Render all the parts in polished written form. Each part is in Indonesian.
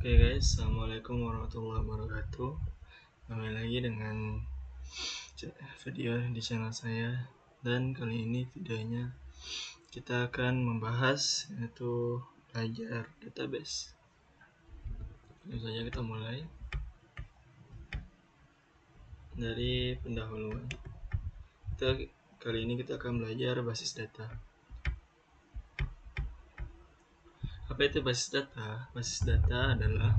Oke guys, assalamualaikum warahmatullahi wabarakatuh. Kembali lagi dengan video di channel saya. Dan kali ini videonya kita akan membahas yaitu belajar database. Langsung saja kita mulai dari pendahuluan. Kali ini kita akan belajar basis data. Apa itu basis data? Basis data adalah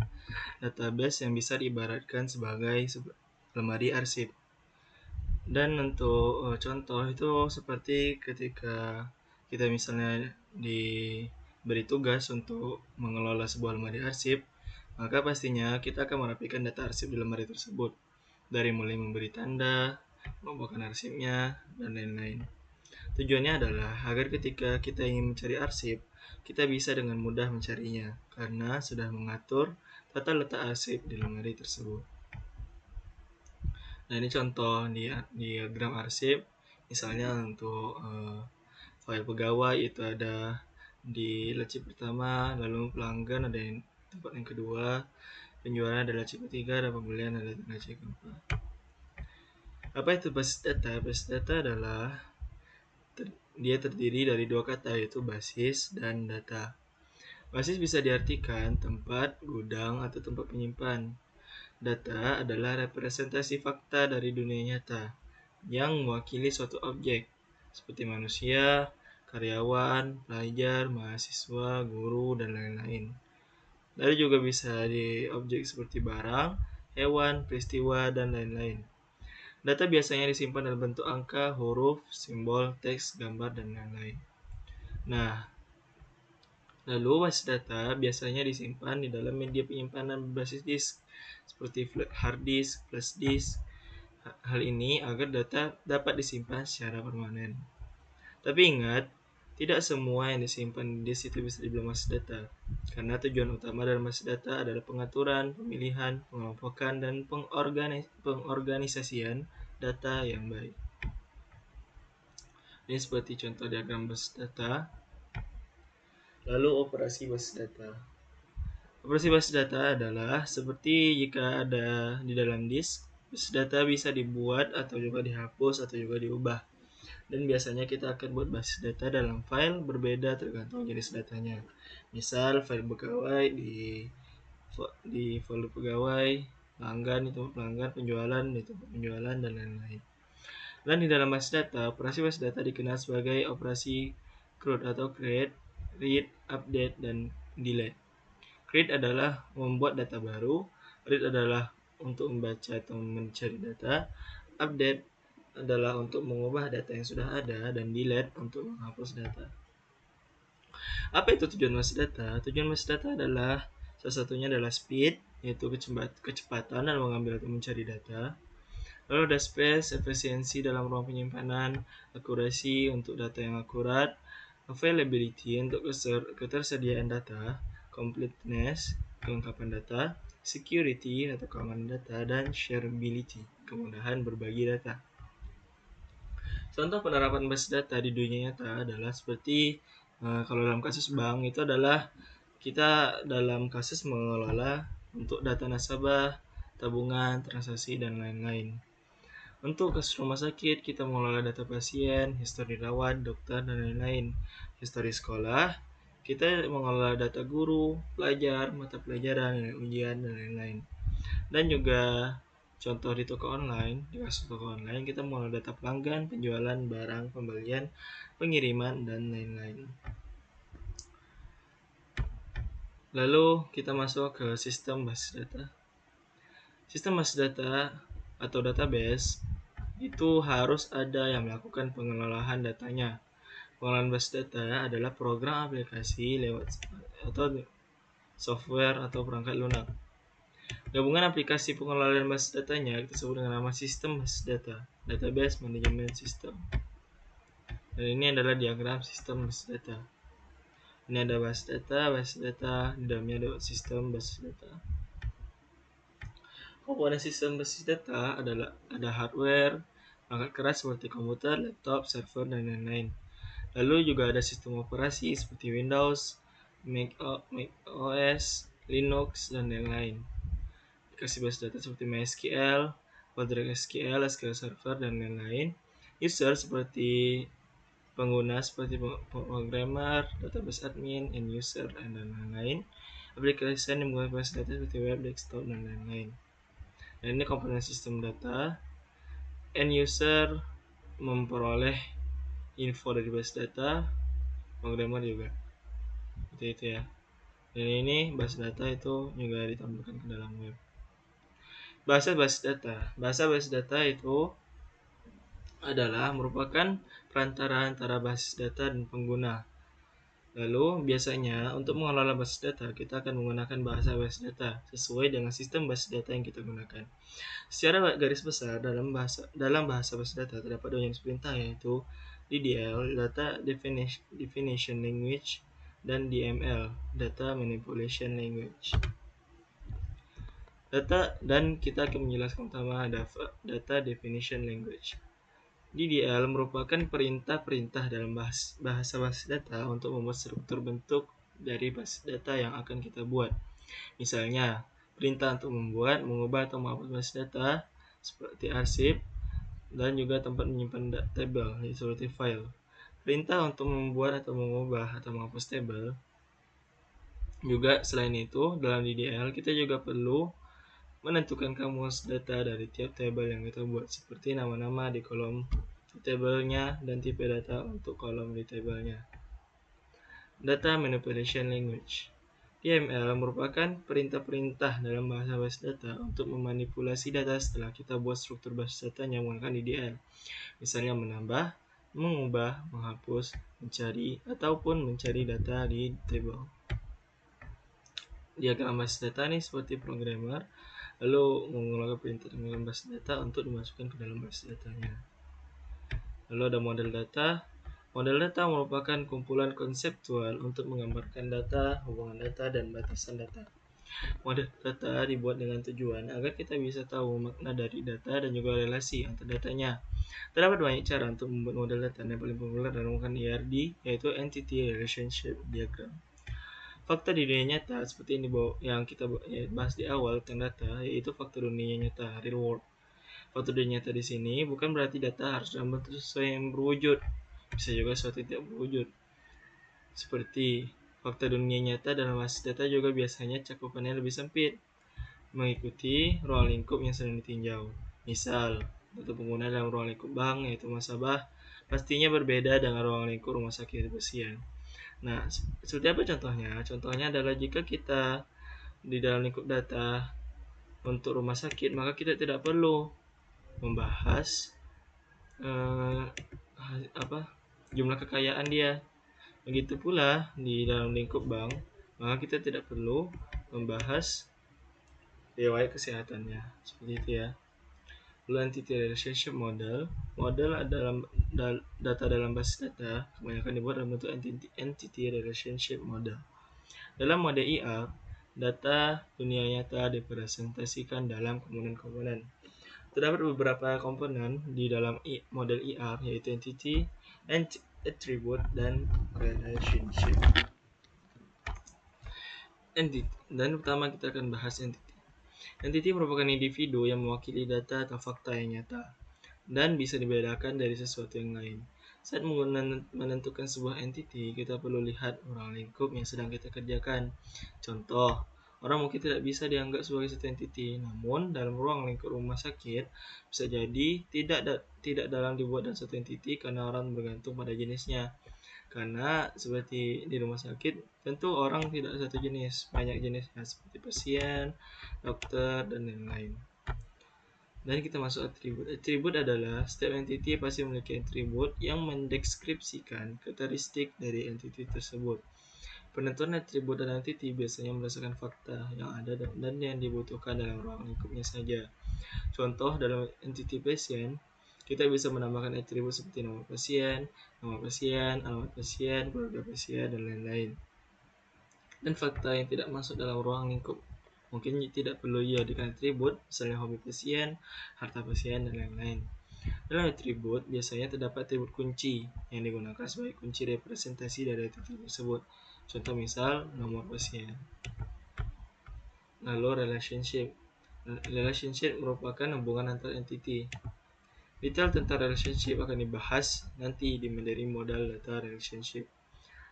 database yang bisa diibaratkan sebagai lemari arsip. Dan untuk contoh itu seperti ketika kita misalnya diberi tugas untuk mengelola sebuah lemari arsip, maka pastinya kita akan merapikan data arsip di lemari tersebut, dari mulai memberi tanda, mengumpulkan arsipnya, dan lain-lain. Tujuannya adalah agar ketika kita ingin mencari arsip, kita bisa dengan mudah mencarinya, karena sudah mengatur tata letak arsip di lemari tersebut. Nah, ini contoh diagram arsip. Misalnya untuk file pegawai itu ada di laci pertama, lalu pelanggan ada di tempat yang kedua, penjualan ada laci ketiga, dan pembelian ada di laci keempat. Apa itu basis data? Basis data adalah dia terdiri dari dua kata, yaitu basis dan data. Basis bisa diartikan tempat, gudang, atau tempat penyimpan. Data adalah representasi fakta dari dunia nyata yang mewakili suatu objek, seperti manusia, karyawan, pelajar, mahasiswa, guru, dan lain-lain. Lalu juga bisa di objek seperti barang, hewan, peristiwa, dan lain-lain. Data biasanya disimpan dalam bentuk angka, huruf, simbol, teks, gambar, dan lain-lain. Nah, lalu basis data biasanya disimpan di dalam media penyimpanan berbasis disk, seperti hard disk, flash disk. Hal ini agar data dapat disimpan secara permanen. Tapi ingat, tidak semua yang disimpan di disk itu bisa dibilang basis data, karena tujuan utama dalam basis data adalah pengaturan, pemilihan, pengelompokan, dan pengorganisasian data yang baik. Ini seperti contoh diagram basis data. Lalu operasi basis data. Operasi basis data adalah seperti jika ada di dalam disk, basis data bisa dibuat atau juga dihapus atau juga diubah. Dan biasanya kita akan buat basis data dalam file berbeda tergantung jenis datanya. Misal file pegawai di folder pegawai, pelanggan di tempat pelanggan, penjualan di tempat penjualan, dan lain-lain. Dan di dalam basis data, operasi basis data dikenal sebagai operasi CRUD atau create, read, update, dan delete. Create adalah membuat data baru, read adalah untuk membaca atau mencari data, update adalah untuk mengubah data yang sudah ada, dan delete untuk menghapus data. Apa itu tujuan basis data? Tujuan basis data adalah salah satunya adalah speed, yaitu kecepatan dalam mengambil atau mencari data. Lalu ada space, efisiensi dalam ruang penyimpanan, akurasi untuk data yang akurat, availability untuk ketersediaan data, completeness, kelengkapan data, security atau keamanan data, dan shareability, kemudahan berbagi data. Contoh penerapan basis data di dunia nyata adalah seperti kalau dalam kasus bank itu adalah kita dalam kasus mengelola untuk data nasabah, tabungan, transaksi, dan lain-lain. Untuk kasus rumah sakit, kita mengelola data pasien, histori rawat, dokter, dan lain-lain. Histori sekolah, kita mengelola data guru, pelajar, mata pelajaran, ujian, dan lain-lain. Dan juga contoh di toko online, di kasus toko online, kita mengelola data pelanggan, penjualan, barang, pembelian, pengiriman, dan lain-lain. Lalu kita masuk ke sistem basis data. Sistem basis data atau database itu harus ada yang melakukan pengelolaan datanya. Pengelolaan basis data adalah program aplikasi lewat atau software atau perangkat lunak. Gabungan aplikasi pengelolaan basis datanya kita sebut dengan nama sistem basis data, database management system. Dan ini adalah diagram sistem basis data. Ini ada basis data, di dalamnya ada sistem basis data. Komponen sistem basis data adalah ada hardware, perangkat keras seperti komputer, laptop, server, dan lain-lain. Lalu juga ada sistem operasi seperti Windows, Mac OS, Linux, dan lain-lain. Aplikasi base data seperti MySQL, PostgreSQL, SQL Server, dan lain-lain. User seperti pengguna seperti programmer, database admin, end user, dan lain-lain. Aplikasi yang menggunakan base data seperti web, desktop, dan lain-lain. Dan ini komponen sistem data. End user memperoleh info dari base data, programmer juga. Seperti itu ya. Dan ini base data itu juga ditampilkan ke dalam web. Bahasa base data. Bahasa base data itu adalah merupakan perantara antara basis data dan pengguna. Lalu, biasanya untuk mengelola basis data, kita akan menggunakan bahasa basis data sesuai dengan sistem basis data yang kita gunakan. Secara garis besar, dalam bahasa basis data terdapat dua jenis perintah, yaitu DDL, Data Definition Language, dan DML, Data Manipulation Language. Dan kita akan menjelaskan pertama Data Definition Language. DDL merupakan perintah-perintah dalam bahasa basis data untuk membuat struktur bentuk dari basis data yang akan kita buat. Misalnya, perintah untuk membuat, mengubah, atau menghapus basis data seperti arsip, dan juga tempat menyimpan tabel seperti file. Perintah untuk membuat atau mengubah atau menghapus tabel. Juga selain itu, dalam DDL kita juga perlu menentukan kamus data dari tiap tabel yang kita buat, seperti nama-nama di kolom tabelnya dan tipe data untuk kolom di tabelnya. Data Manipulation Language. DML merupakan perintah-perintah dalam bahasa basis data untuk memanipulasi data setelah kita buat struktur basis data yang menggunakan DDL. Misalnya menambah, mengubah, menghapus, mencari, ataupun mencari data di tabel. Diagram basis data ini seperti programmer, lalu menggunakan perintah dalam basis data untuk dimasukkan ke dalam basis datanya. Lalu ada model data. Model data merupakan kumpulan konseptual untuk menggambarkan data, hubungan data, dan batasan data. Model data dibuat dengan tujuan agar kita bisa tahu makna dari data dan juga relasi antar datanya. Terdapat banyak cara untuk membuat model data, yang paling populer dalam menggunakan ERD, yaitu Entity Relationship Diagram. Fakta di dunia nyata seperti yang kita bahas di awal tentang data, yaitu fakta dunia nyata, real world. Fakta dunia nyata di sini bukan berarti data harus dalam bentuk sesuai yang berwujud. Bisa juga suatu tidak berwujud. Seperti fakta dunia nyata dalam basis data juga biasanya cakupannya lebih sempit, mengikuti ruang lingkup yang sedang ditinjau. Misal, data pengguna dalam ruang lingkup bank, yaitu nasabah, pastinya berbeda dengan ruang lingkup rumah sakit pasien. Nah, seperti apa contohnya? Contohnya adalah jika kita di dalam lingkup data untuk rumah sakit, maka kita tidak perlu membahas jumlah kekayaan dia. Begitu pula di dalam lingkup bank, maka kita tidak perlu membahas riwayat kesehatannya. Seperti itu ya. Lalu Entity Relationship Model adalah data dalam basis data kebanyakan dibuat dalam bentuk Entity Relationship Model. Dalam mode IR, data dunia nyata dipresentasikan dalam komponen-komponen. Terdapat beberapa komponen di dalam model IR, yaitu Entity, Attribute, dan Relationship. Dan pertama kita akan bahas Entity. Entity merupakan individu yang mewakili data atau fakta yang nyata dan bisa dibedakan dari sesuatu yang lain. Saat menentukan sebuah entity, kita perlu lihat ruang lingkup yang sedang kita kerjakan. Contoh, orang mungkin tidak bisa dianggap sebagai satu entity, namun dalam ruang lingkup rumah sakit bisa jadi tidak dalam dibuat dalam satu entity karena orang bergantung pada jenisnya. Karena seperti di rumah sakit, tentu orang tidak satu jenis, banyak jenisnya seperti pasien, dokter, dan lain-lain. Dan kita masuk atribut. Atribut adalah setiap entity pasti memiliki atribut yang mendeskripsikan karakteristik dari entity tersebut. Penentuan atribut dan entity biasanya berdasarkan fakta yang ada dan yang dibutuhkan dalam ruang lingkupnya saja. Contoh, dalam entity pasien, kita bisa menambahkan atribut seperti nama pasien, alamat pasien, keluarga pasien, dan lain-lain. Dan fakta yang tidak masuk dalam ruang lingkup mungkin tidak perlu dijadikan atribut, misalnya hobi pasien, harta pasien, dan lain-lain. Dalam atribut, biasanya terdapat atribut kunci yang digunakan sebagai kunci representasi dari atribut tersebut. Contoh misal, nomor pasien. Lalu relationship. Relationship merupakan hubungan antar entiti. Detail tentang relationship akan dibahas nanti di materi modal data relationship.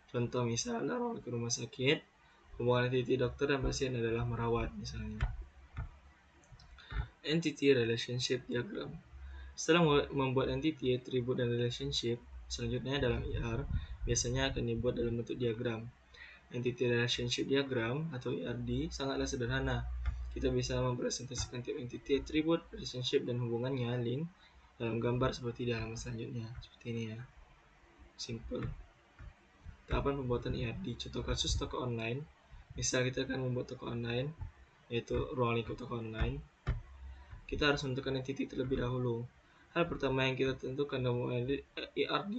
Contoh misal rawat ke rumah sakit, hubungan entiti dokter dan pasien adalah merawat misalnya. Entity relationship diagram. Setelah membuat entity, attribute dan relationship, selanjutnya dalam IR biasanya akan dibuat dalam bentuk diagram. Entity relationship diagram atau ERD sangatlah sederhana. Kita bisa mempresentasikan tiap entity, attribute, relationship dan hubungannya link dalam gambar seperti di halaman selanjutnya. Seperti ini ya. Simple. Tahapan pembuatan ERD. Contoh kasus toko online. Misal kita akan membuat toko online, yaitu ruang lingkup toko online. Kita harus menentukan entity terlebih dahulu. Hal pertama yang kita tentukan dalam ERD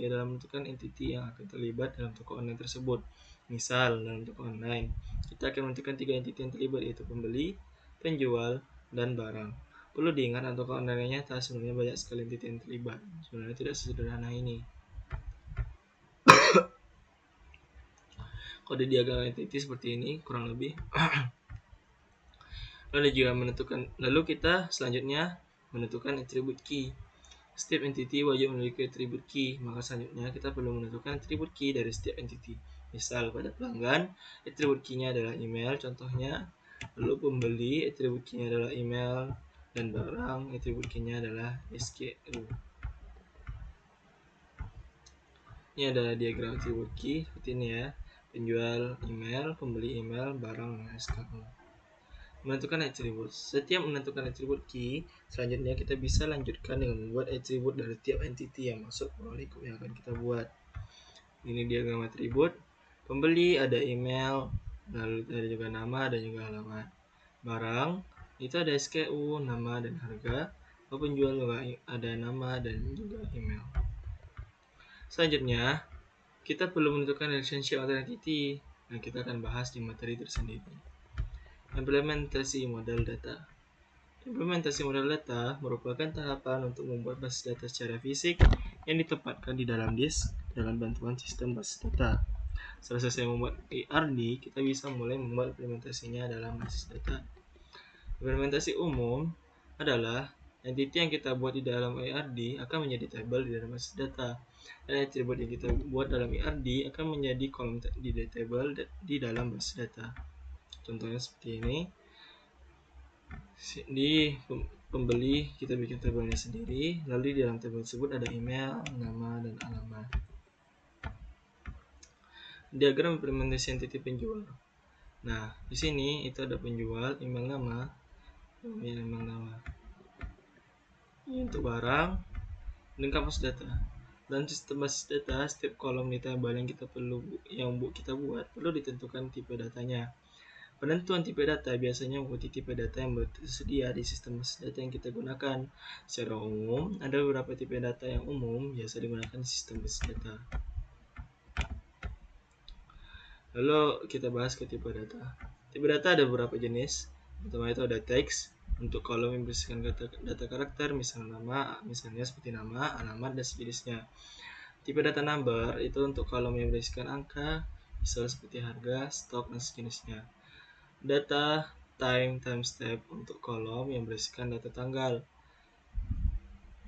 adalah menentukan entity yang akan terlibat dalam toko online tersebut. Misal, dalam toko online, kita akan menentukan 3 entity yang terlibat, yaitu pembeli, penjual, dan barang. Perlu diingat, dalam toko online yang nyata sebenarnya banyak sekali entity yang terlibat. Sebenarnya tidak sesederhana ini. Kode diagram entity seperti ini, kurang lebih. Lalu kita selanjutnya menentukan attribute key. Setiap entity wajib memiliki attribute key, maka selanjutnya kita perlu menentukan attribute key dari setiap entity. Misal pada pelanggan, attribute key-nya adalah email, contohnya. Lalu pembeli, attribute key-nya adalah email, dan barang, attribute key-nya adalah SKU. Ini adalah diagram attribute key seperti ini ya. Penjual email, pembeli email, barang, SKU. Menentukan atribut. Setiap menentukan atribut key, selanjutnya kita bisa lanjutkan dengan membuat atribut dari tiap entity yang masuk ruang lingkup yang akan kita buat. Ini diagram atribut. Pembeli ada email, lalu ada juga nama dan juga alamat. Barang itu ada SKU, nama dan harga. Penjual juga ada nama dan juga email. Selanjutnya, kita perlu menentukan relationship antar entity dan kita akan bahas di materi tersendiri. Implementasi model data. Implementasi model data merupakan tahapan untuk membuat basis data secara fisik yang ditempatkan di dalam disk dengan bantuan sistem basis data. Setelah selesai membuat ERD, kita bisa mulai membuat implementasinya dalam basis data. Implementasi umum adalah entity yang kita buat di dalam ERD akan menjadi tabel di dalam basis data, dan atribut yang kita buat dalam ERD akan menjadi kolom di table di dalam basis data. Contohnya seperti ini. Di pembeli kita bikin tabelnya sendiri, lalu di dalam tabel tersebut ada email, nama, dan alamat. Diagram implementasi entity penjual. Nah, di sini itu ada penjual, email, nama. Ini untuk barang, lengkap basis data. Dan sistem basis data, setiap kolom di tabel yang kita buat perlu ditentukan tipe datanya. Penentuan tipe data biasanya mengikuti tipe data yang tersedia di sistem basis data yang kita gunakan. Secara umum, ada beberapa tipe data yang umum biasa digunakan di sistem basis data. Lalu kita bahas ke tipe data. Tipe data ada beberapa jenis. Pertama itu ada teks, untuk kolom yang berisikan data karakter, misalnya seperti nama, alamat, dan sejenisnya. Tipe data number itu untuk kolom yang berisikan angka, misalnya seperti harga, stok, dan sejenisnya. Data time step untuk kolom yang berisikan data tanggal,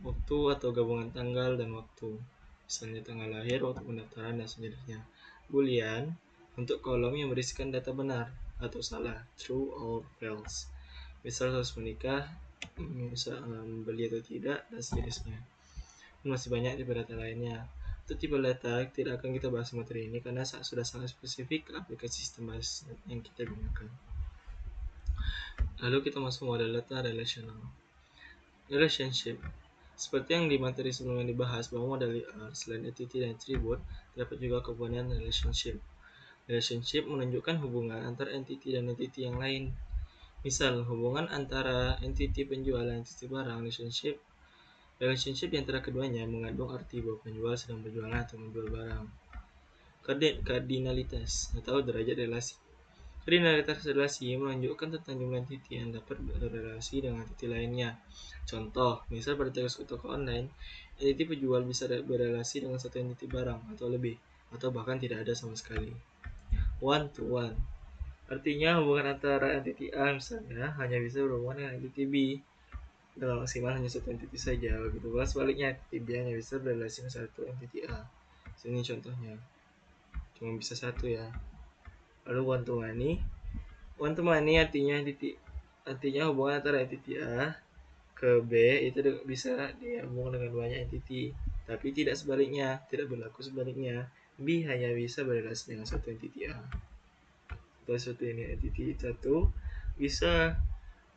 waktu atau gabungan tanggal dan waktu, misalnya tanggal lahir, waktu pendaftaran, dan sejenisnya. Boolean untuk kolom yang berisikan data benar atau salah, true or false, misal harus menikah, misal beli atau tidak, dan sejenisnya. Masih banyak tipe data lainnya. Untuk tipe data tidak akan kita bahas materi ini karena sudah sangat spesifik ke aplikasi sistem basis yang kita gunakan. Lalu kita masuk model data relational. Relationship. Seperti yang di materi sebelumnya dibahas bahwa model ER selain entity dan attribute, terdapat juga komponen relationship. Relationship menunjukkan hubungan antara entity dan entity yang lain. Misal, hubungan antara entity penjual dan entity barang. Relationship di antara keduanya mengandung arti bahwa penjual sedang berjualan atau menjual barang. Kardinalitas atau derajat relasi. Kardinalitas relasi menunjukkan tentang jumlah entity yang dapat berrelasi dengan entity lainnya. Contoh, misal pada toko online, entity penjual bisa berrelasi dengan satu entity barang atau lebih, atau bahkan tidak ada sama sekali. One to one. Artinya hubungan antara entity A misalnya hanya bisa berhubungan dengan entity B dalam maksimal hanya satu entity saja. Begitu pula sebaliknya, entity B hanya bisa berrelasi dengan satu entity A. Sini contohnya, cuma bisa satu ya. Lalu one to many artinya hubungan antara entity A ke B itu bisa dihubungkan dengan banyak entity, tapi tidak sebaliknya, tidak berlaku sebaliknya. B hanya bisa berrelasi dengan satu entity A. Seperti ini, entity satu bisa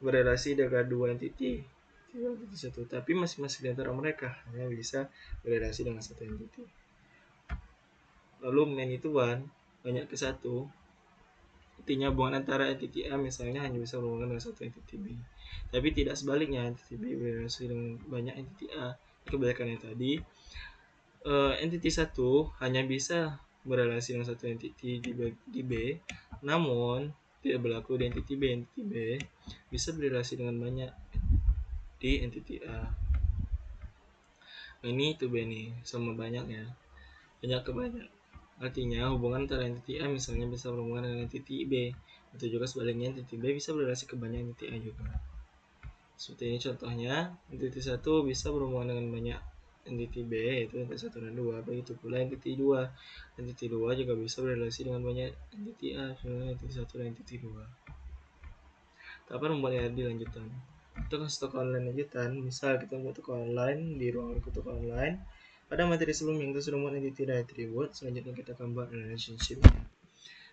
berrelasi dengan dua entity satu, tapi masing-masing di antara mereka hanya bisa berrelasi dengan satu entity. Lalu many to one, banyak ke satu, artinya hubungan antara entity A misalnya hanya bisa berhubungan dengan satu entity B, tapi tidak sebaliknya, entity B berrelasi dengan banyak entity A. Kebalikannya tadi, entity satu hanya bisa berrelasi dengan satu entity di B, namun tidak berlaku di entity B. Entity B bisa berrelasi dengan banyak di entity A. Ini to B nih, sama banyak ya, banyak ke banyak. Artinya hubungan antara entity A misalnya bisa berhubungan dengan entity B. Itu juga sebaliknya, entity B bisa berrelasi ke banyak entity A juga. Seperti ini contohnya, entity 1 bisa berhubungan dengan banyak entity B, yaitu entity 1 dan 2. Begitu pula entity 2. Entity 2 juga bisa berrelasi dengan banyak entity A, sebenarnya entity 1 dan entity 2. Kapan membuatnya dilanjutan? Untuk kasus toko online lanjutan, misal kita membuat toko online di ruang lingkup toko online. Pada materi sebelumnya kita sudah membuat entity dan attribute, selanjutnya kita akan buat relationship-nya.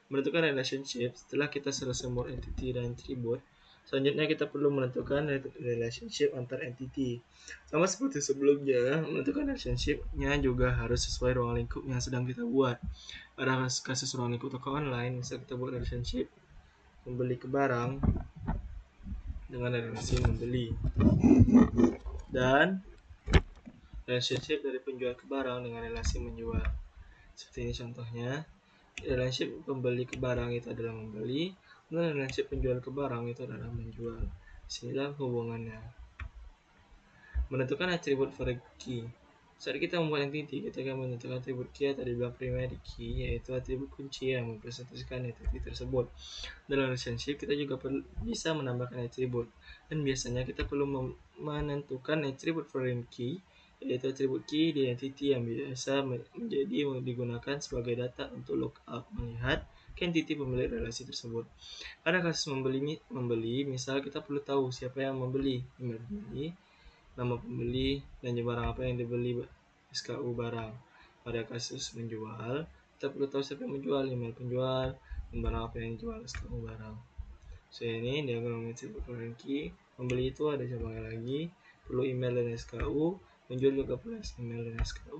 Menentukan relationship, setelah kita selesai membuat entity dan attribute, selanjutnya kita perlu menentukan relationship antar entity. Sama seperti sebelumnya, menentukan relationship-nya juga harus sesuai ruang lingkup yang sedang kita buat. Pada kasus ruang lingkup toko online, misal kita buat relationship membeli ke barang dengan relasi membeli, dan relationship dari penjual ke barang dengan relasi menjual. Seperti ini contohnya, relationship pembeli ke barang itu adalah membeli, dan relationship penjual ke barang itu adalah menjual. Disinilah hubungannya. Menentukan atribut for key. Saat kita membuat entity, kita akan menentukan atribut key atau dibilang primary key, yaitu atribut kunci yang mempresentasikan entity tersebut. Dalam relationship, kita juga bisa menambahkan atribut, dan biasanya kita perlu menentukan atribut foreign key, yaitu atribut key di entity yang biasa digunakan sebagai data untuk lookup melihat ke entity pemilik relasi tersebut. Pada kasus membeli, misal kita perlu tahu siapa yang membeli, nama pembeli, dan barang apa yang dibeli, SKU barang. Pada kasus menjual, kita perlu tahu siapa yang menjual, email penjual, dan barang apa yang dijual, SKU barang. Ini diagram atribut foreign key. Membeli itu ada cabangnya lagi, perlu email dan SKU, menjual juga perlu email dan SKU.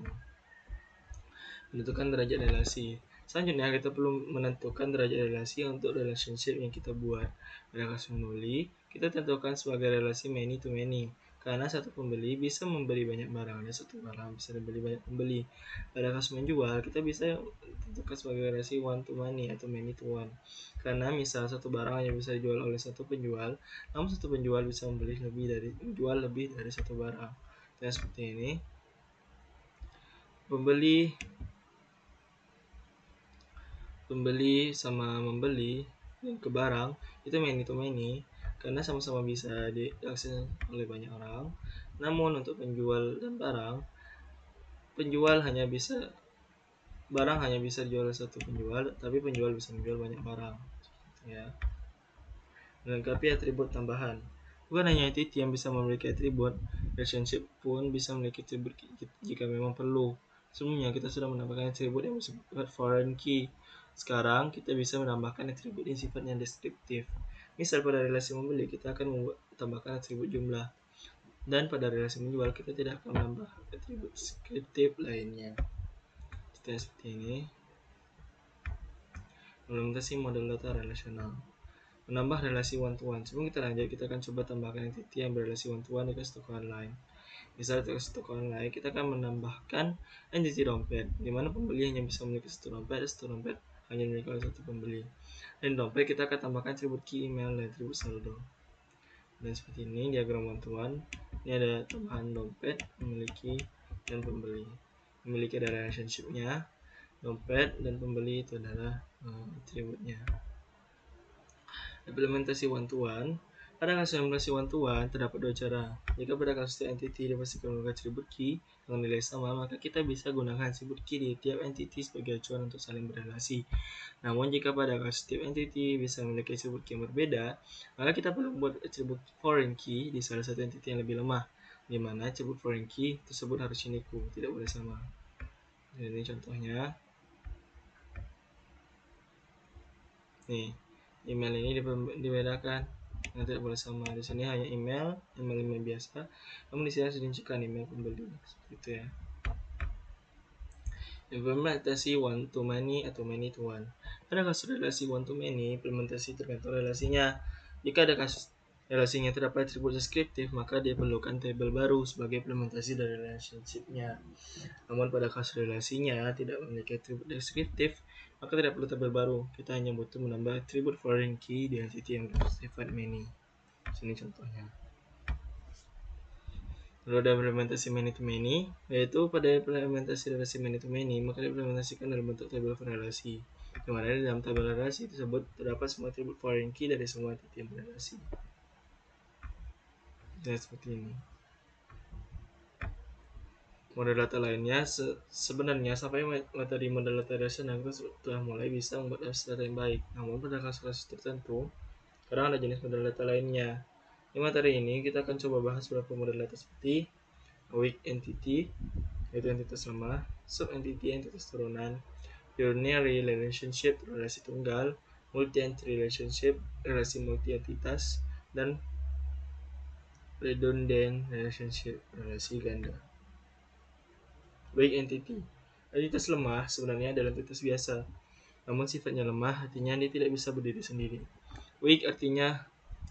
Menentukan derajat relasi. Selanjutnya kita perlu menentukan derajat relasi untuk relationship yang kita buat. Pada kasus membeli, kita tentukan sebagai relasi many to many, karena satu pembeli bisa membeli banyak barang dan satu barang bisa dibeli banyak pembeli. Pada kasus menjual, kita bisa tentukan sebagai relasi one to many atau many to one, karena misal satu barang hanya bisa dijual oleh satu penjual, namun satu penjual bisa menjual lebih dari satu barang. Dan seperti ini, pembeli sama membeli ke barang itu many to many, karena sama-sama bisa diakses oleh banyak orang. Namun untuk penjual dan barang hanya bisa dijual oleh satu penjual, tapi penjual bisa menjual banyak barang ya. Melengkapi atribut tambahan. Bukan hanya entity yang bisa memiliki atribut, relationship pun bisa memiliki atribut jika memang perlu. Sebelumnya kita sudah menambahkan atribut yang bersifat foreign key. Sekarang kita bisa menambahkan atribut yang sifatnya deskriptif. Misal pada relasi membeli kita akan tambahkan atribut jumlah, dan pada relasi menjual kita tidak akan menambah atribut deskriptif lainnya. Seperti ini. Implementasi model data relasional. Menambah relasi one-to-one. Sebelum kita lanjut, kita akan coba tambahkan entity yang berrelasi one-to-one di kasus toko online. Misalnya di kasus toko online, kita akan menambahkan entity dompet, di mana pembeli hanya bisa memiliki satu dompet, dan satu dompet hanya dimiliki oleh satu pembeli. Dan dompet kita akan tambahkan atribut key, email, dan atribut saldo. Dan seperti ini diagram one-to-one. Ini ada tambahan dompet, memiliki, dan pembeli. Memiliki ada relationship-nya, dompet dan pembeli itu adalah atributnya. Implementasi one-to-one. Pada kasus implementasi one-to-one, terdapat dua cara. Jika pada kasus tiap entity dipastikan menggunakan atribut key dengan nilai sama, maka kita bisa gunakan atribut key di tiap entity sebagai acuan untuk saling berrelasi. Namun, jika pada kasus tiap entity bisa memiliki atribut key yang berbeda, maka kita perlu membuat atribut foreign key di salah satu entity yang lebih lemah, di mana atribut foreign key tersebut harus unique, tidak boleh sama. Jadi contohnya, nih, email ini dibedakan, tidak boleh sama. Di sini hanya email biasa, namun di sini harus dirinci email pembeli, seperti itu ya. Implementasi one to many atau many to one. Pada kasus relasi one to many, implementasi tergantung relasinya. Jika ada kasus relasinya terdapat atribut deskriptif, maka dia perlukan tabel baru sebagai implementasi dari relationship-nya. Namun pada kasus relasinya tidak memiliki atribut deskriptif, maka tidak perlu tabel baru. Kita hanya butuh menambah atribut foreign key di entity yang bersifat many. Sini contohnya. Lalu ada implementasi many to many, yaitu pada implementasi relasi many to many, maka diimplementasikan dalam bentuk tabel relasi. Di mana di dalam tabel relasi tersebut terdapat semua atribut foreign key dari semua entity yang berrelasi. Dan seperti ini. Model data lainnya, sebenarnya sampai materi model data rasional kita sudah mulai bisa membuat data yang baik. Namun pada kasus-kasus tertentu, kadang ada jenis model data lainnya. Di materi ini kita akan coba bahas beberapa model data seperti weak entity, yaitu entitas lemah, sub-entity, entitas turunan, binary relationship, relasi tunggal, multi-entity relationship, relasi multi-entitas, dan redundant relationship, relasi ganda. Weak entity. Entitas lemah sebenarnya adalah entitas biasa, namun sifatnya lemah artinya dia tidak bisa berdiri sendiri. Weak artinya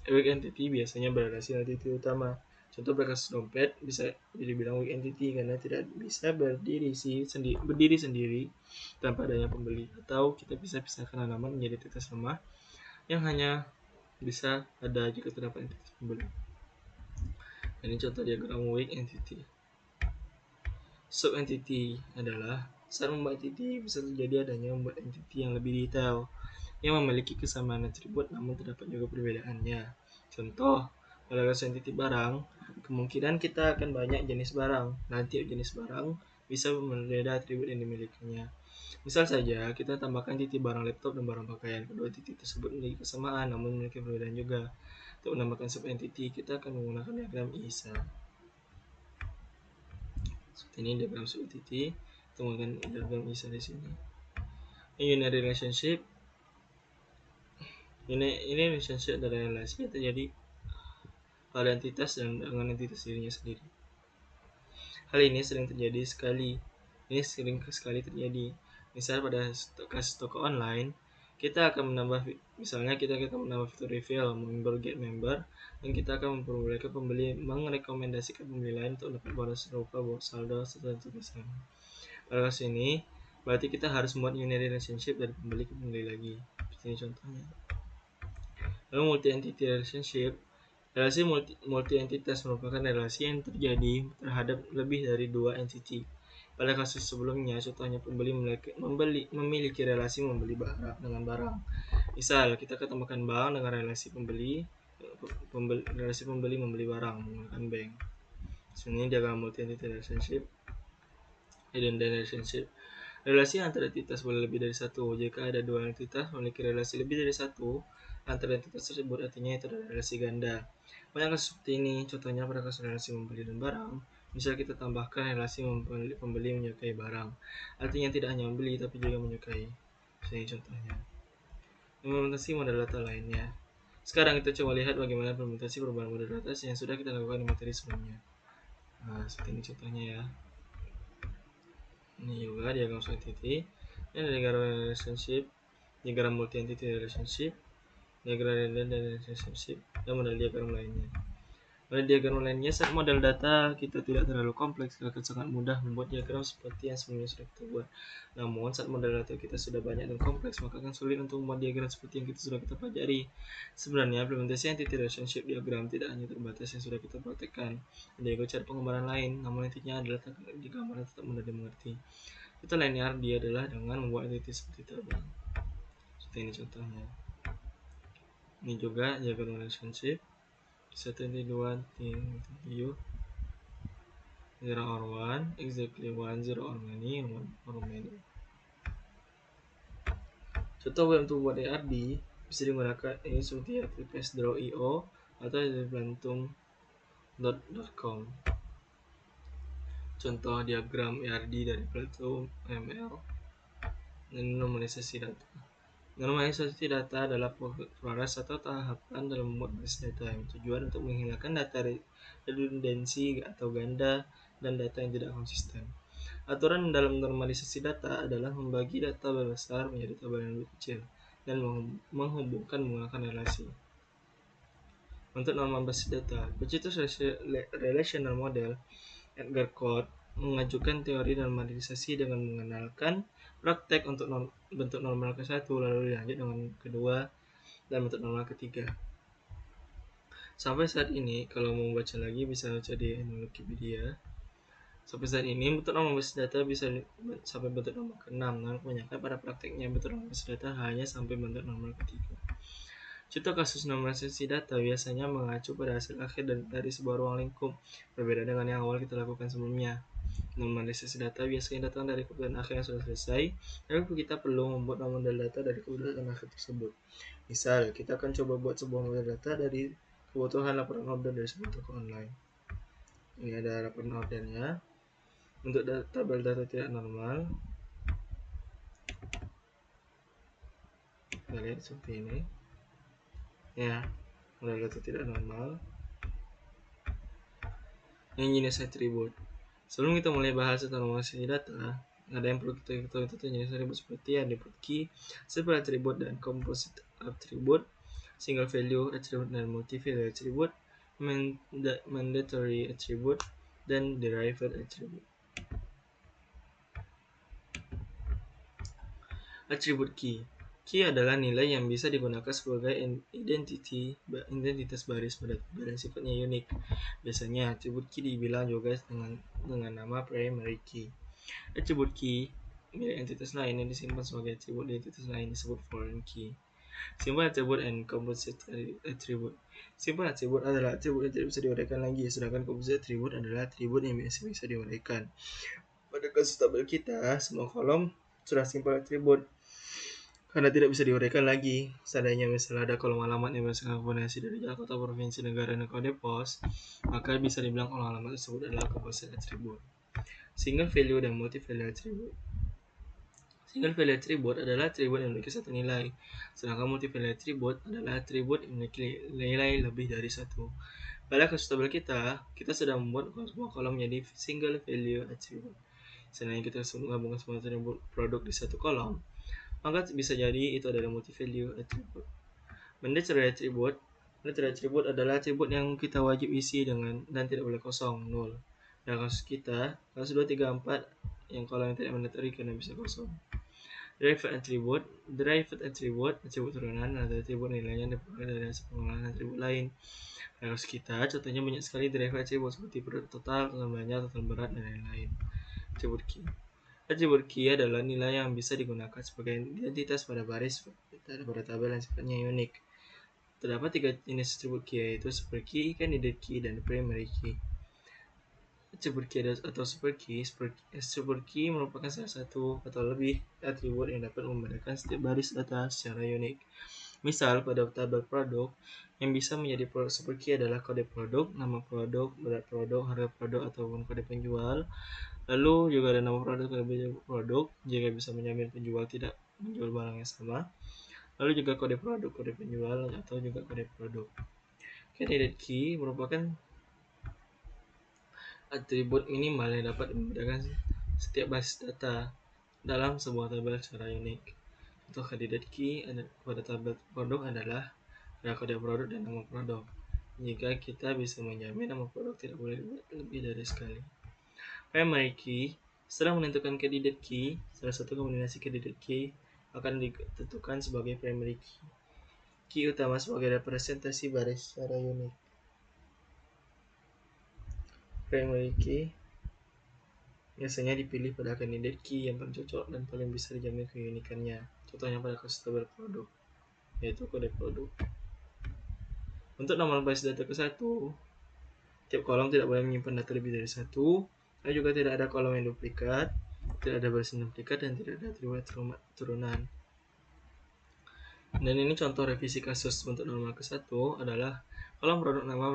weak entity biasanya berrelasi dengan entity utama. Contoh berkasus dompet bisa dibilang weak entity karena tidak bisa berdiri sendiri tanpa adanya pembeli. Atau kita bisa pisahkan halaman menjadi entitas lemah yang hanya bisa ada jika terdapat entitas pembeli. Ini contoh diagram weak entity. Sub-entity adalah saat membuat entity bisa terjadi adanya membuat entity yang lebih detail yang memiliki kesamaan atribut namun terdapat juga perbedaannya. Contoh, pada kasus entity barang, kemungkinan kita akan banyak jenis barang. Nanti jenis barang bisa berbeda atribut yang dimilikinya. Misal saja, kita tambahkan entity barang laptop dan barang pakaian. Kedua entity tersebut memiliki kesamaan namun memiliki perbedaan juga. Untuk menambahkan sub-entity, kita akan menggunakan diagram ISA. Seperti ini diagram sub-entity, temukan diagram ISA di sini. Unary relationship. Ini relationship adalah relasi yang terjadi pada entitas dan dengan entitas dirinya sendiri. Hal ini sering terjadi sekali. Ini sering sekali terjadi. Misal pada kasus toko online, kita akan menambah, misalnya kita akan menambah fitur refill, member get member, dan kita akan memperbolehkan pembeli merekomendasikan pembeli lain untuk dapat bonus serupa saldo tertentu misalnya. Pada kasus ini, berarti kita harus membuat unary relationship dari pembeli ke pembeli lagi. Seperti ini contohnya. Lalu multi-entity relationship. Relasi multi-entitas merupakan relasi yang terjadi terhadap lebih dari dua entity. Pada kasus sebelumnya, contohnya pembeli memiliki relasi membeli barang dengan barang. Misal, kita ketambahkan bank dengan relasi relasi pembeli membeli barang menggunakan bank. Sini diagram multi-entity relationship, redundant relationship. Relasi antara entitas boleh lebih dari satu. Jika ada dua entitas memiliki relasi lebih dari satu antara entitas tersebut, artinya itu adalah relasi ganda. Banyak kasus seperti ini, contohnya pada kasus relasi membeli dan barang. Misal kita tambahkan relasi pembeli menyukai barang, artinya tidak hanya membeli tapi juga menyukai. Ini contohnya. Implementasi model data lainnya. Sekarang kita coba lihat bagaimana implementasi perubahan model data yang sudah kita lakukan di materi sebelumnya. Nah, seperti ini contohnya ya. Ini juga diagram entity, ini diagram relationship, diagram multi entity relationship, diagram redundant relationship, dan model diagram lainnya. Pada diagram lainnya, saat model data kita tidak terlalu kompleks, akan sangat mudah membuat diagram seperti yang sebelumnya sudah kita buat. Namun, saat model data kita sudah banyak dan kompleks, maka akan sulit untuk membuat diagram seperti yang sudah kita pelajari. Sebenarnya, implementasi entity relationship diagram tidak hanya terbatas yang sudah kita praktekkan. Ada juga cara pengembangan lain, namun intinya adalah diagram tetap mudah dimengerti. Kita linear dia adalah dengan membuat entity seperti terbang. Seperti ini contohnya. Ini juga diagram relationship. 1, 2, 0 or 1, exactly 1, 0 or many, or many. Contoh untuk buat ARD bisa digunakan seperti apps draw.io atau plantum.com. Contoh diagram ARD dari Plantum ML. Normalisasi data. Normalisasi data adalah proses atau tahapan dalam membuat basis data yang tujuan untuk menghilangkan data redundansi atau ganda dan data yang tidak konsisten. Aturan dalam normalisasi data adalah membagi data besar menjadi tabel yang lebih kecil dan menghubungkan menggunakan relasi. Untuk normal basis data, pencetus relational model Edgar Codd mengajukan teori normalisasi dengan mengenalkan praktek untuk bentuk normal ke-1, lalu dilanjut dengan kedua dan bentuk normal ketiga. Sampai saat ini, kalau mau baca lagi bisa baca di Wikipedia. Sampai saat ini, bentuk normal basis data bisa sampai bentuk normal ke-6, namun kebanyakan pada prakteknya bentuk normal basis data hanya sampai bentuk normal ketiga. Contoh kasus normalisasi data biasanya mengacu pada hasil akhir dari sebuah ruang lingkup, berbeda dengan yang awal kita lakukan sebelumnya. Normalisasi data biasanya datang dari kebutuhan akhir yang sudah selesai, tapi kita perlu membuat model data dari kebutuhan akhir tersebut. Misal, kita akan coba buat sebuah model data dari kebutuhan laporan order dari sebuah toko online. Ini ada laporan ordernya. Untuk tabel data tidak normal, kita lihat seperti ini. Ya, model data tidak normal. Ini jenis atribut. Sebelum kita mulai bahas tentang normalisasi data, ada yang perlu kita ketahui tentang jenis atribut seperti attribute key, simple attribute dan composite attribute, single value attribute dan multi value attribute, mandatory attribute, dan derived attribute. Attribute key. Key adalah nilai yang bisa digunakan sebagai identitas baris pada tabel yang sifatnya unik. Biasanya attribute key dibilang juga dengan nama primary key. Attribute key milik entitas lain yang disimpan sebagai atribut di entitas lain disebut foreign key. Simple attribute and composite attribute. Simple attribute adalah atribut yang tidak bisa diuraikan lagi, sedangkan composite attribute adalah atribut yang biasa bisa diuraikan. Pada kasus tabel kita, semua kolom sudah simple attribute karena tidak bisa diuraikan lagi. Seandainya misalnya ada kolom alamat yang berdasarkan kombinasi dari jalan kota, provinsi, negara, dan kode pos, maka bisa dibilang kolom alamat tersebut adalah composite attribute. Single value dan multi value attribute. Single value attribute adalah atribut yang memiliki satu nilai, sedangkan multi value attribute adalah atribut yang memiliki nilai lebih dari satu. Pada kasus tabel kita sedang membuat sebuah kolom menjadi single value attribute. Seandainya kita menggabungkan semua atribut produk di satu kolom, maka bisa jadi itu adalah multi value attribute. Mandatory attribute adalah atribut yang kita wajib isi dan tidak boleh kosong, nol. Dalam kasus kita, kasus 2, 3, 4 yang kolom yang tidak mandatory karena bisa kosong. Derived attribute atribut turunan atau atribut nilainya diperoleh dari hasil pengolahan atribut lain. Pada kasus kita, contohnya banyak sekali derived attribut seperti produk total, total banyak, total berat, dan lain-lain. Attribute key. Attribute key adalah nilai yang bisa digunakan sebagai identitas pada baris pada tabel yang sifatnya unik. Terdapat 3 jenis attribute key, yaitu super key, candidate key, dan primary key. Attribute key atau super key merupakan salah satu atau lebih atribut yang dapat membedakan setiap baris data secara unik. Misal, pada tabel produk, yang bisa menjadi super key adalah kode produk, nama produk, berat produk, harga produk, ataupun kode penjual. Lalu juga ada nama produk, kode produk, jika bisa menjamin penjual tidak menjual barang yang sama. Lalu juga kode produk, kode penjual, atau juga kode produk. Candidate key merupakan atribut minimal yang dapat membedakan setiap basis data dalam sebuah tabel secara unik. Contoh candidate key pada tabel produk adalah kode produk dan nama produk. Jika kita bisa menjamin nama produk tidak boleh lebih dari sekali. Primary key, setelah menentukan candidate key, salah satu kombinasi candidate key akan ditentukan sebagai primary key. Key utama sebagai representasi baris secara unik. Primary key biasanya dipilih pada candidate key yang paling cocok dan paling bisa dijamin keunikannya. Contohnya pada kasus tabel produk, yaitu kode produk. Untuk normalisasi data ke satu, tiap kolom tidak boleh menyimpan data lebih dari satu, dan juga tidak ada kolom yang duplikat, tidak ada baris duplikat, dan tidak ada atribut turunan. Dan ini contoh revisi kasus untuk normal ke satu adalah kolom produk nama,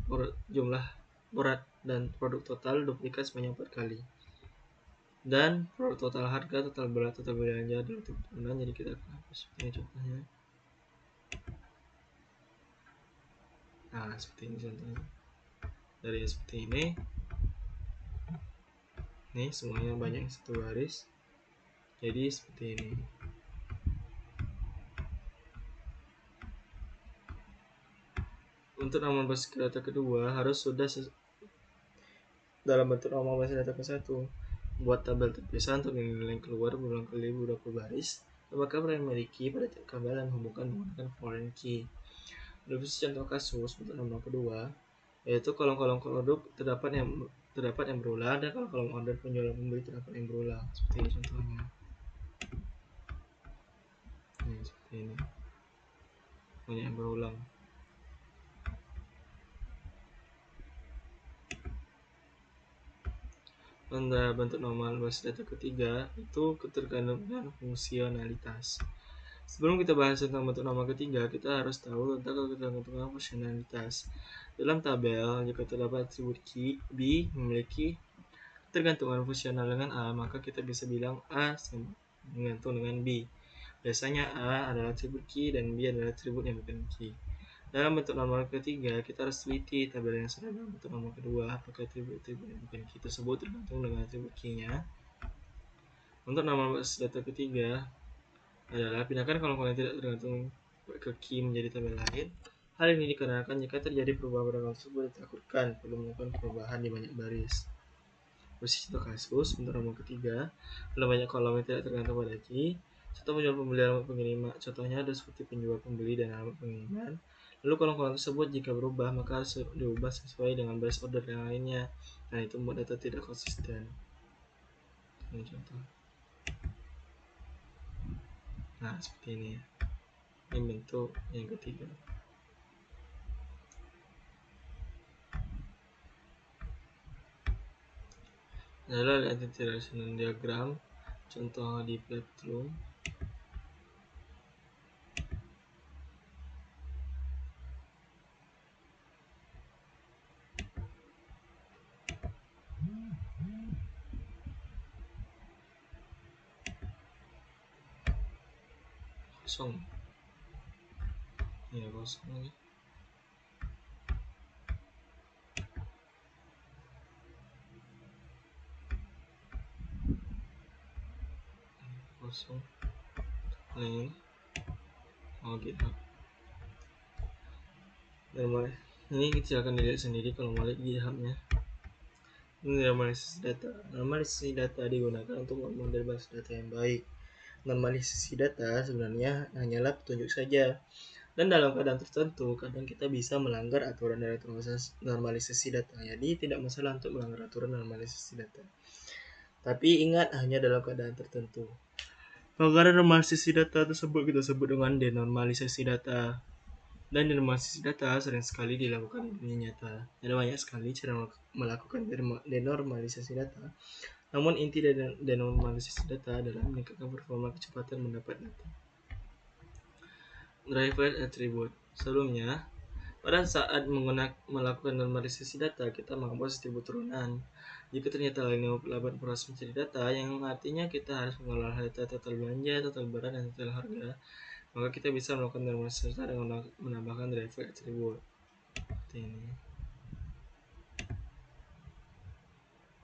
produk jumlah berat dan produk total duplikat sebanyak 4 kali. Dan produk total harga, total berat, total belanja dan turunan. Jadi kita akan hapus ini contohnya. Nah, seperti ini contohnya. Dari seperti ini. Nih, semuanya banyak yang satu baris. Jadi seperti ini. Untuk normal basis data kedua harus sudah dalam bentuk normal basis data ke satu. Buat tabel terpisah untuk nilai keluar berulang kali beberapa baris. Apakah primary key pada tiap tabel dan hubungkan menggunakan foreign key. Revisi contoh kasus untuk normal kedua, yaitu kolom-kolom produk terdapat yang berulang dan kolom order penjualan pembeli terdapat yang berulang. Seperti ini contohnya. Ini seperti ini. Banyak yang berulang. Pada bentuk normal basis data ketiga itu ketergantungan fungsionalitas. Sebelum kita bahas tentang bentuk normal ketiga, kita harus tahu tentang ketergantungan fungsionalitas. Dalam tabel, jika terdapat atribut key B memiliki ketergantungan fungsional dengan A, maka kita bisa bilang A menggantung dengan B. Biasanya A adalah atribut key dan B adalah atribut yang bukan key. Dalam bentuk normal ketiga, kita harus teliti tabel yang sudah dalam bentuk normal kedua, apakah atribut-atribut yang bukan key tersebut tergantung dengan atribut key-nya. Untuk normal basis data ketiga adalah pindahkan kolom-kolom yang tidak tergantung ke key menjadi tabel lain. Hal ini dikarenakan jika terjadi perubahan pada kolom tersebut ditakutkan perlu melakukan perubahan di banyak baris. Posisi contoh kasus untuk normal ketiga, kalau banyak kolom yang tidak tergantung pada key. Contoh penjual pembeli alamat pengiriman. Contohnya ada seperti penjual pembeli dan alamat pengiriman. Lalu kolom-kolom tersebut jika berubah maka harus diubah sesuai dengan baris order yang lainnya. Nah, itu membuat data tidak konsisten. Ini contoh. Nah, seperti ini. Ini bentuk yang ketiga. Adalah identity relational diagram. Contoh di Playroom. Kosong. Ya, kosong lagi. Kosong. Ini. Oh, gitu. Normal. Ini kita akan dilihat sendiri kalau mau lihat GitHub-nya. Ini normalisasi data. Normalisasi data digunakan untuk memodel basis data yang baik. Normalisasi data sebenarnya hanyalah petunjuk saja. Dan dalam keadaan tertentu, kadang kita bisa melanggar aturan dari normalisasi data. Jadi tidak masalah untuk melanggar aturan normalisasi data. Tapi ingat hanya dalam keadaan tertentu. Pelanggaran normalisasi data tersebut kita sebut dengan denormalisasi data. Dan denormalisasi data sering sekali dilakukan di dunia nyata. Ada banyak sekali cara melakukan denormalisasi data. Namun inti dari denormalisasi data adalah meningkatkan performa kecepatan mendapat data. Derived attribute. Sebelumnya, pada saat melakukan normalisasi data, kita menghapus atribut turunan. Jika ternyata lainnya lambat proses mencari data, yang artinya kita harus mengolah data total belanja, total berat, dan total harga, maka kita bisa melakukan normalisasi data dengan menambahkan derived attribute. Seperti ini.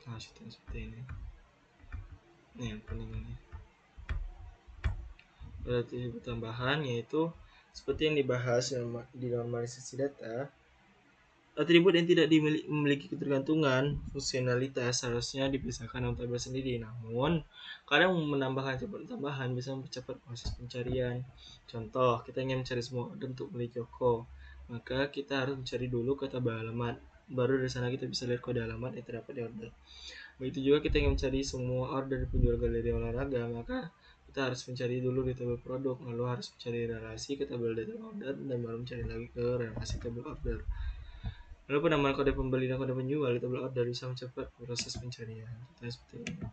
Nah, seperti ini. Ini yang kuning ini. Ada atribut tambahan yaitu seperti yang dibahas di normalisasi data. Atribut yang tidak memiliki ketergantungan fungsionalitas harusnya dipisahkan dalam tabel sendiri. Namun, kadang menambahkan atribut tambahan bisa mempercepat proses pencarian. Contoh, kita ingin mencari semua order untuk beli Joko, maka kita harus mencari dulu ke tabel alamat. Baru dari sana kita bisa lihat kode alamat yang terdapat di order. Begitu juga kita ingin mencari semua order penjual galeri olahraga, maka kita harus mencari dulu di tabel produk, lalu harus mencari relasi ke tabel detail order, dan baru mencari lagi ke relasi tabel order. Lalu penambahan kode pembeli dan kode penjual di tabel order bisa mempercepat proses pencarian. Contohnya seperti ini.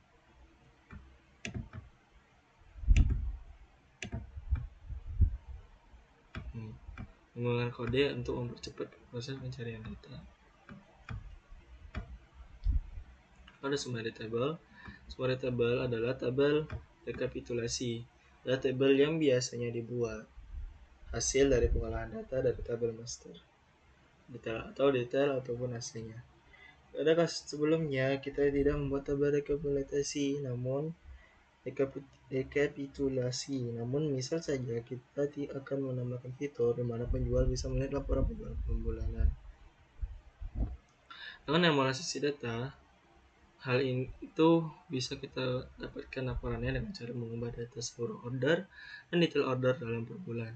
Menggunakan kode untuk mempercepat proses pencarian data. Pada summary table. Summary table adalah tabel rekapitulasi. Adalah tabel yang biasanya dibuat hasil dari pengolahan data dari tabel master. Detail ataupun hasilnya. Pada kasus sebelumnya kita tidak membuat tabel rekapitulasi, namun misal saja kita akan menambahkan fitur di mana penjual bisa melihat laporan penjualan bulanan. Dengan analisis data, hal itu bisa kita dapatkan laporannya dengan cara mengubah data seluruh order dan detail order dalam per bulan.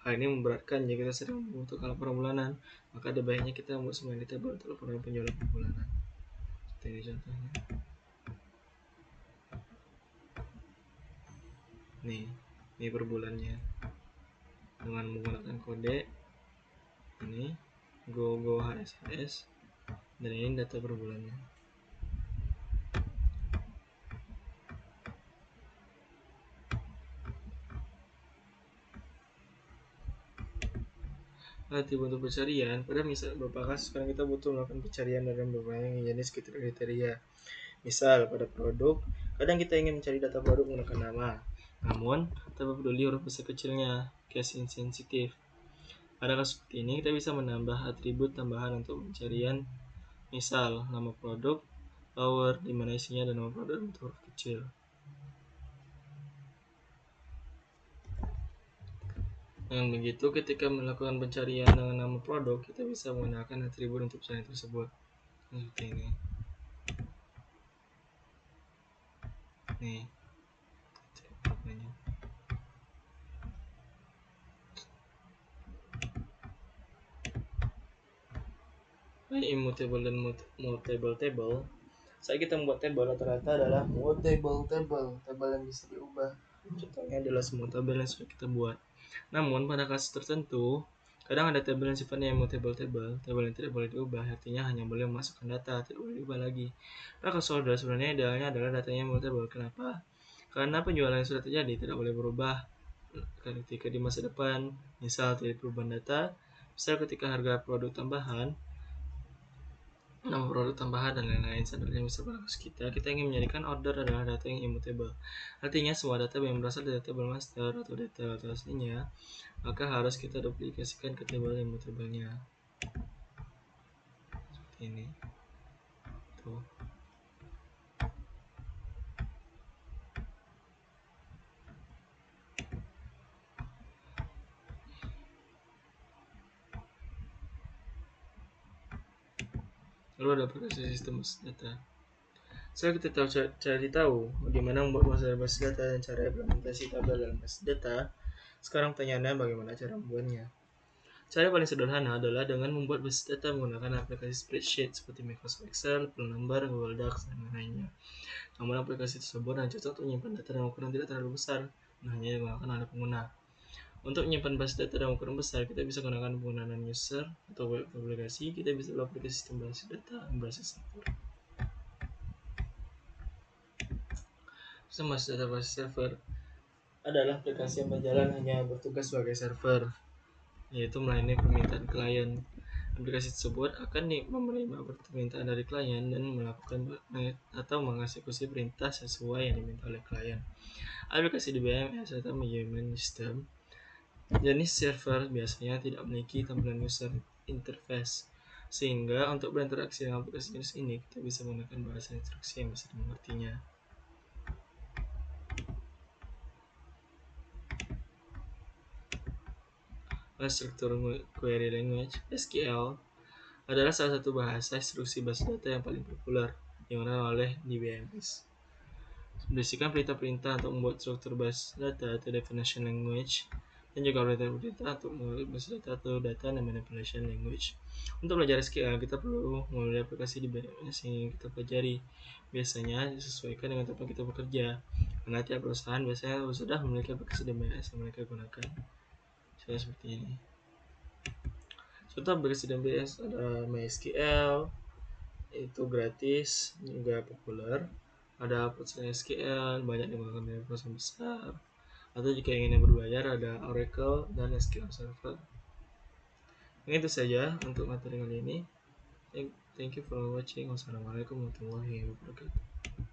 Hal ini memberatkan jika kita sedang membutuhkan laporan bulanan, maka ada baiknya kita membuat summary table untuk laporan penjualan per bulanan. Seperti ini contohnya. Ini per bulannya dengan menggunakan kode ini go HSS, dan ini data per bulannya. Nanti untuk pencarian, pada misal beberapa kasus sekarang kita butuh melakukan pencarian dalam berbagai jenis kriteria. Misal pada produk, kadang kita ingin mencari data produk menggunakan nama, namun tanpa peduli huruf besar kecilnya, case insensitive. Pada kasus seperti ini, kita bisa menambah atribut tambahan untuk pencarian, misal nama produk, power, di mana isinya dan nama produk untuk huruf kecil. Dengan begitu, ketika melakukan pencarian dengan nama produk, kita bisa menggunakan atribut untuk pencarian tersebut. Seperti ini. Nih. Immutable dan mutable table. Saat kita membuat tabel, rata-rata adalah mutable table, tabel yang bisa diubah. Contohnya adalah semua tabel yang sudah kita buat. Namun pada kasus tertentu, kadang ada tabel yang sifatnya immutable table, tabel yang tidak boleh diubah, artinya hanya boleh memasukkan data, tidak boleh diubah lagi. Pada kasus order, sebenarnya idealnya adalah datanya immutable. Kenapa? Karena penjualan yang sudah terjadi tidak boleh berubah ketika di masa depan. Misal tidak perubahan data, misal ketika harga produk tambahan, nama produk tambahan, dan lain-lain. Sebenarnya misal pada kasus kita ingin menjadikan order adalah data yang immutable. Artinya semua data yang berasal dari tabel master atau detail atau aslinya, maka harus kita duplikasikan ke tabel immutable-nya. Seperti ini. Tuh. Lalu ada aplikasi sistem data. Setelah kita cari tahu bagaimana membuat basis data dan cara implementasi tabel dalam basis data, sekarang pertanyaannya bagaimana cara membuatnya. Cara paling sederhana adalah dengan membuat basis data menggunakan aplikasi spreadsheet seperti Microsoft Excel, Number, Google Docs, dan lainnya. Namun aplikasi tersebut hanya cocok untuk menyimpan data dalam ukuran tidak terlalu besar, dan hanya digunakan oleh pengguna. Untuk menyimpan basis data dalam ukuran besar, kita bisa gunakan penggunaan user atau web aplikasi. Kita bisa buat aplikasi sistem basis data berbasis server. Sistem basis data berbasis server adalah aplikasi yang berjalan hanya bertugas sebagai server, yaitu melayani permintaan klien. Aplikasi tersebut akan menerima permintaan dari klien dan melakukan atau mengeksekusi perintah sesuai yang diminta oleh klien. Aplikasi di BMS atau Management System jenis server biasanya tidak memiliki tampilan user interface, sehingga untuk berinteraksi dengan aplikasi jenis ini kita bisa menggunakan bahasa instruksi yang bisa dimengertinya. Structured Query Language (SQL) adalah salah satu bahasa instruksi basis data yang paling populer digunakan oleh DBMS. Berisikan perintah-perintah untuk membuat struktur basis data atau definition language. dan juga berita untuk mengurus data atau data and manipulation language. Untuk belajar SQL, kita perlu melalui aplikasi di BMS yang kita pelajari. Biasanya disesuaikan dengan tempat kita bekerja, karena tiap perusahaan biasanya sudah memiliki aplikasi DBS yang mereka gunakan. Saya seperti ini. Contoh aplikasi DBS ada MySQL, itu gratis, juga populer. Ada PostgreSQL, banyak digunakan oleh perusahaan besar. Atau jika ingin yang berbayar, ada Oracle dan SQL Server. Itu saja untuk materi kali ini. Thank you for watching. Wassalamualaikum warahmatullahi wabarakatuh.